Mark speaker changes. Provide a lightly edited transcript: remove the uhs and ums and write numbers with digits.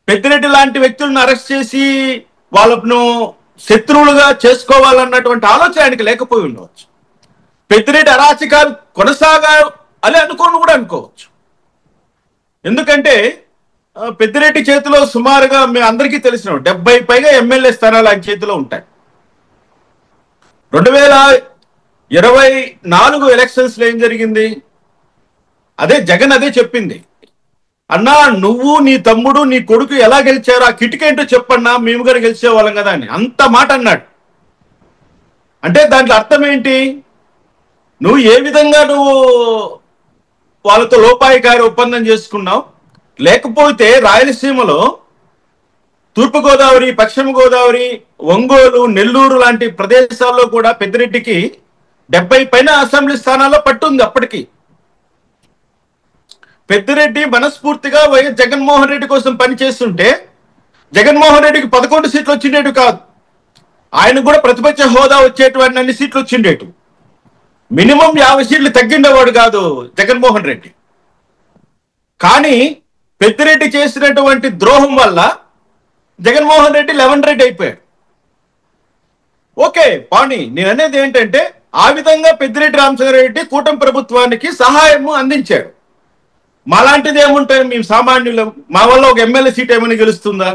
Speaker 1: పెద్దిరెడ్డి లాంటి వ్యక్తులను అరెస్ట్ చేసి వాళ్ళను శత్రువులుగా చేసుకోవాలన్నటువంటి ఆలోచన ఆయనకి లేకపోయి ఉండవచ్చు. పెద్దిరెడ్డి అరాచకాలు కొనసాగాలి అనుకోని కూడా అనుకోవచ్చు. ఎందుకంటే పెద్దిరెడ్డి చేతిలో సుమారుగా మీ అందరికీ తెలిసిన 70 పైగా ఎమ్మెల్యే స్థానాలు ఆయన చేతిలో ఉంటాయి. 2024 ఎలక్షన్స్ లో ఏం జరిగింది? జగన్ అదే చెప్పింది, అన్నా నువ్వు నీ తమ్ముడు నీ కొడుకు ఎలా గెలిచారో ఆ కిటికేంటో చెప్పన్నా, మేము గారు గెలిచేవాళ్ళం కదా అని అంత మాట అన్నాడు. అంటే దాంట్లో అర్థం ఏంటి? నువ్వు ఏ విధంగా వాళ్ళతో లోపాయికారి ఒప్పందం చేసుకున్నావు, లేకపోతే రాయలసీమలో తూర్పుగోదావరి, పశ్చిమ గోదావరి, ఒంగోలు, నెల్లూరు లాంటి ప్రదేశాల్లో కూడా పెద్దిరెడ్డికి 70 పైన అసెంబ్లీ స్థానాల్లో పట్టుంది. అప్పటికి పెద్దిరెడ్డి మనస్ఫూర్తిగా వైఎస్ జగన్మోహన్ రెడ్డి కోసం పనిచేస్తుంటే జగన్మోహన్ రెడ్డికి 11 సీట్లు వచ్చిండేటు కాదు, ఆయన కూడా ప్రతిపక్ష హోదా వచ్చేటువంటి అన్ని సీట్లు వచ్చిండేటు. మినిమం 50 సీట్లు తగ్గిండేవాడు కాదు జగన్మోహన్ రెడ్డి. కానీ పెద్దిరెడ్డి చేసినటువంటి ద్రోహం వల్ల జగన్మోహన్ రెడ్డి 11 రెడ్డి అయిపోయాడు. ఓకే పాణి, నేను అనేది ఏంటంటే ఆ విధంగా పెద్దిరెడ్డి రామచంద్రారెడ్డి కూటమి ప్రభుత్వానికి సహాయము అందించాడు. మాలాంటిది ఏముంటాయి, మేము సామాన్యులం, మా వల్ల ఒక ఎమ్మెల్యే సీట్ ఏమైనా గెలుస్తుందా?